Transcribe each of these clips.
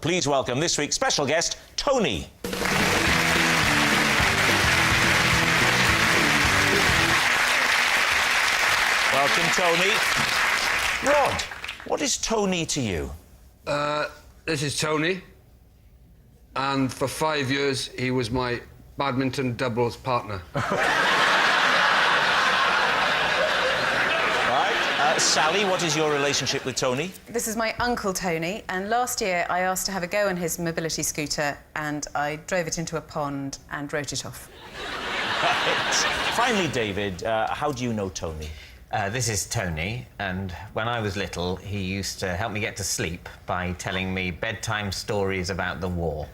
Please welcome this week's special guest, Tony. Welcome, Tony. Rhod, what is Tony to you? This is Tony, and for 5 years he was my badminton doubles partner. Sally, what is your relationship with Tony? This is my uncle Tony, and last year I asked to have a go on his mobility scooter and I drove it into a pond and wrote it off. Right. Finally, David, how do you know Tony? This is Tony, and when I was little, he used to help me get to sleep by telling me bedtime stories about the war.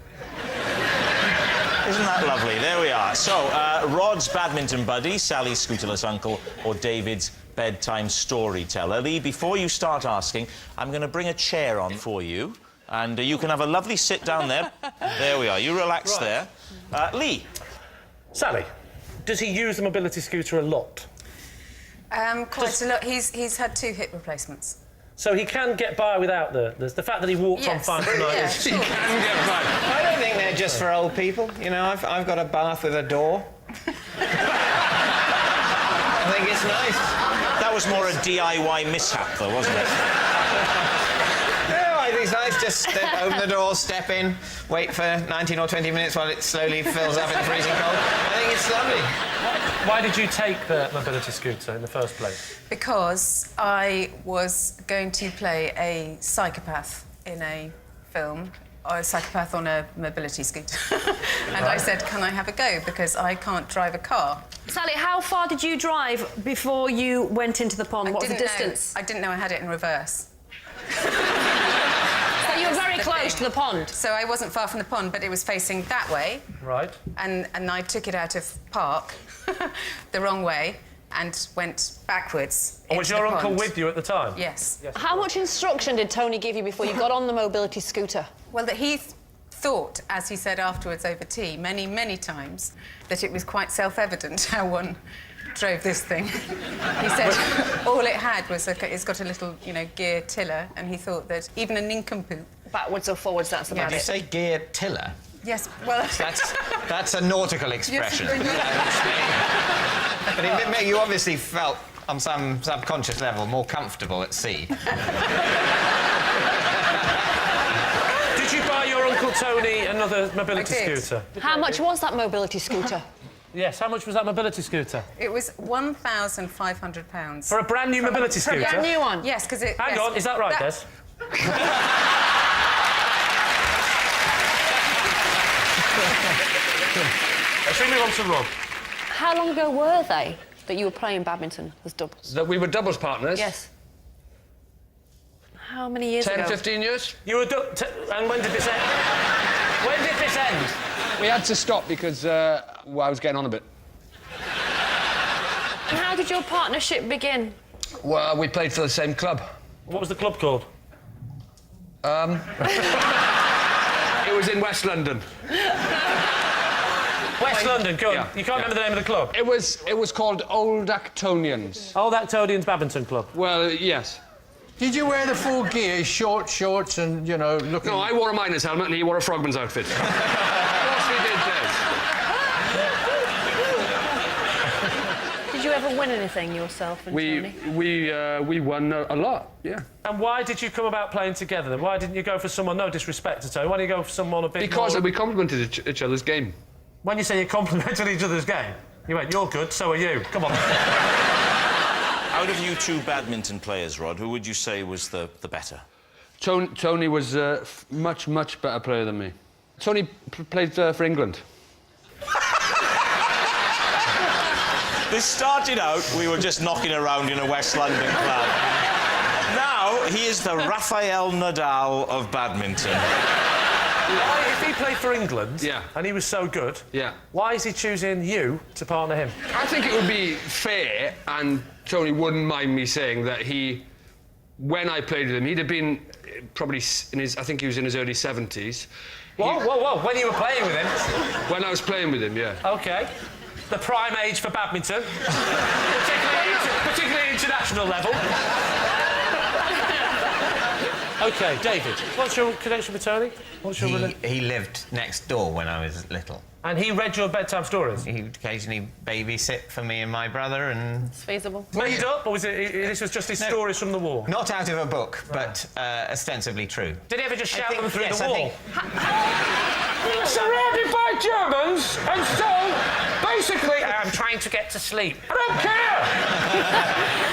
Isn't that lovely? There we are. So, Rhod's badminton buddy, Sally's scooterless uncle, or David's bedtime storyteller. Lee, before you start asking, I'm going to bring a chair on for you, and you can have a lovely sit down there. There we are. You relax there. Lee. Sally, does he use the mobility scooter a lot? Quite a lot. He's had 2 hip replacements. So he can get by without the fact that he walked on fine tonight. Yeah, is... sure. He can get by. I don't think they're just for old people. You know, I've got a bath with a door. I think it's nice. That was more a DIY mishap, though, wasn't it? No, I think it's nice. Just open the door, step in, wait for 19 or 20 minutes while it slowly fills up in freezing cold. I think it's lovely. Why did you take the mobility scooter in the first place? Because I was going to play a psychopath in a film, or a psychopath on a mobility scooter. And I said, can I have a go? Because I can't drive a car. Sally, how far did you drive before you went into the pond? What was the distance? I didn't know I had it in reverse. So you were very close to the pond. So I wasn't far from the pond, but it was facing that way. Right. And I took it out of park the wrong way and went backwards. And was your uncle with you at the time? Yes. How much instruction did Tony give you before you got on the mobility scooter? Well, that he thought, as he said afterwards over tea, many, many times, that it was quite self-evident how one drove this thing. He said all it had was it's got a little, gear tiller, and he thought that even a nincompoop... Backwards or forwards, that's about Did you it. say gear tiller? Yes, well... That's a nautical expression. Yes. But you obviously felt, on some subconscious level, more comfortable at sea. Did you buy your Uncle Tony another mobility I did. scooter? How much was that mobility scooter? Yes, how much was that mobility scooter? It was £1,500. For a brand new mobility scooter? For a brand new one? Yes, because it... Hang on, is that right, Des? Let's move on to Rhod. How long ago were they that you were playing badminton as doubles? That we were doubles partners? Yes. How many years 10, ago? 15 years? You were... and when did this end? When did this end? We had to stop because I was getting on a bit. And how did your partnership begin? Well, we played for the same club. What was the club called? It was in West London. West London, go on. Yeah, You can't remember the name of the club? It was called Old Actonians. Old Actonians Badminton Club. Well, yes. Did you wear the full gear, short shorts and, looking... No, I wore a miner's helmet and he wore a frogman's outfit. Of course we did, Des. Did you ever win anything yourself and Tony? We won a lot, yeah. And why did you come about playing together then? Why didn't you go for someone, no disrespect to Tony, why didn't you go for someone a bit Because more... we complemented each other's game. When you say you complimented each other's game, you went, you're good, so are you. Come on. Out of you 2 badminton players, Rhod, who would you say was the better? Tony was a much, much better player than me. Tony played for England. This started out, we were just knocking around in a West London club. Now, he is the Rafael Nadal of badminton. Why, if he played for England, Yeah. and he was so good, Yeah. why is he choosing you to partner him? I think it would be fair, and Tony wouldn't mind me saying that when I played with him, he'd have been probably I think he was in his early 70s. Whoa, when you were playing with him? When I was playing with him, yeah. OK. The prime age for badminton, particularly international level. OK, David, what's your connection with Tony? What's your He lived next door when I was little. And he read your bedtime stories? He would occasionally babysit for me and my brother, and... It's feasible. Made up, or was this was just his stories from the war? Not out of a book, but ostensibly true. Did he ever just shout them through yes, the I wall? think- Surrounded by Germans, and so, basically, I'm trying to get to sleep. I don't care!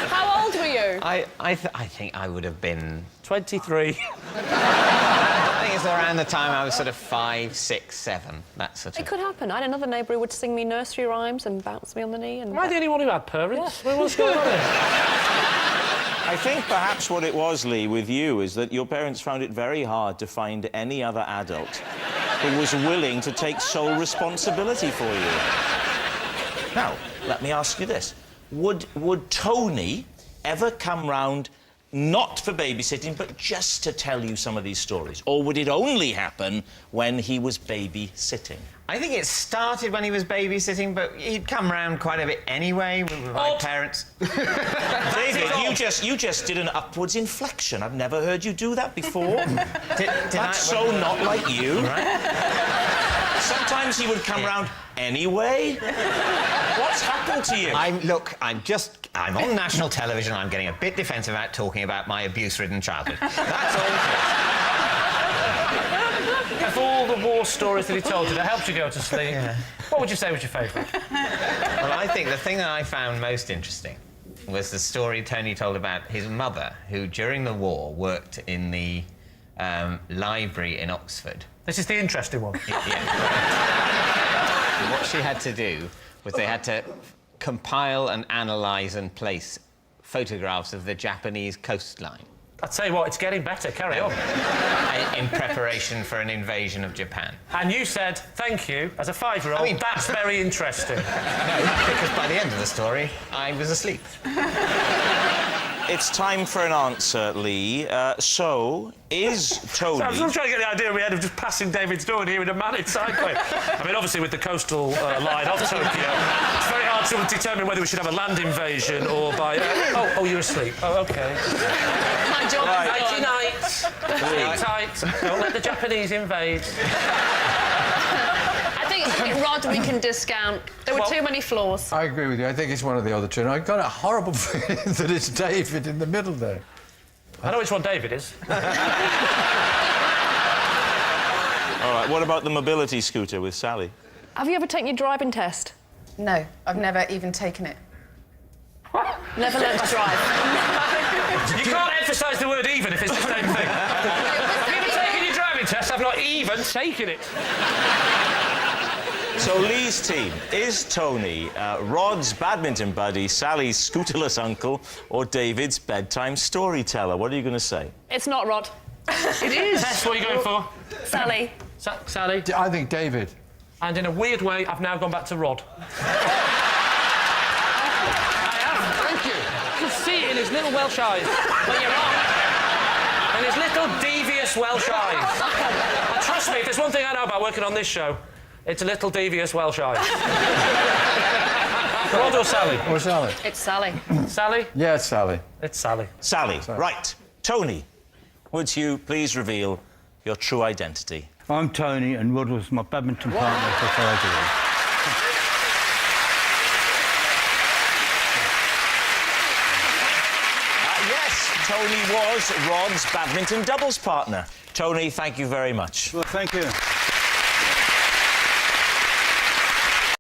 How old were you? I think I would have been... 23. I think it's around the time I was sort of 5, 6, 7, that sort It of... could happen. I had another neighbour who would sing me nursery rhymes and bounce me on the knee. And Am I the only one who had parents? What's going on here? I think perhaps what it was, Lee, with you, is that your parents found it very hard to find any other adult who was willing to take sole responsibility for you. Now, let me ask you this. Would Tony ever come round not for babysitting, but just to tell you some of these stories? Or would it only happen when he was babysitting? I think it started when he was babysitting, but he'd come round quite a bit anyway with my parents. David, you just did an upwards inflection. I've never heard you do that before. That's so not like you. Right? Sometimes he would come round anyway. What's happened to you? I'm on national television. I'm getting a bit defensive about talking about my abuse-ridden childhood. That's all. Of all the war stories that he told you that helped you go to sleep, what would you say was your favourite? Well, I think the thing that I found most interesting was the story Tony told about his mother, who during the war worked in the library in Oxford. This is the interesting one. And what she had to do was they had to compile and analyse and place photographs of the Japanese coastline. I'll tell you what, it's getting better. Carry on. In preparation for an invasion of Japan. And you said, thank you, as a 5-year-old, I mean, that's very interesting. No, because by the end of the story, I was asleep. It's time for an answer, Lee. So, is Tony... I'm still trying to get the idea in my head of just passing David's door and hearing a man in cycling. I mean, obviously, with the coastal line off Tokyo, it's very hard to determine whether we should have a land invasion or by... oh, you're asleep. Oh, OK. My job Nighty night. Sleep tight. Don't let the Japanese invade. I think Rhod we can discount. There were too many flaws. I agree with you. I think it's one of the other two. And I got a horrible feeling that it's David in the middle there. I know which one David is. All right, what about the mobility scooter with Sally? Have you ever taken your driving test? No, I've never even taken it. What? Never learned to drive. You can't emphasise the word even if it's the same thing. Have you ever taken your driving test? I've not even taken it. So, Lee's team, is Tony Rhod's badminton buddy, Sally's scooterless uncle, or David's bedtime storyteller? What are you going to say? It's not Rhod. It is. Tess, what are you going for? Sally. Sally. I think David. And in a weird way, I've now gone back to Rhod. Thank you. You can see it in his little Welsh eyes. But you're wrong. In his little devious Welsh eyes. And trust me, if there's one thing I know about working on this show, it's a little devious Welsh eyes. Rhod or Sally? Or Sally. It's Sally. Sally? Yeah, it's Sally. It's Sally. Sally, right. Tony, would you please reveal your true identity? I'm Tony, and Rhod was my badminton partner for 5 years. Yes, Tony was Rhod's badminton doubles partner. Tony, thank you very much. Well, thank you.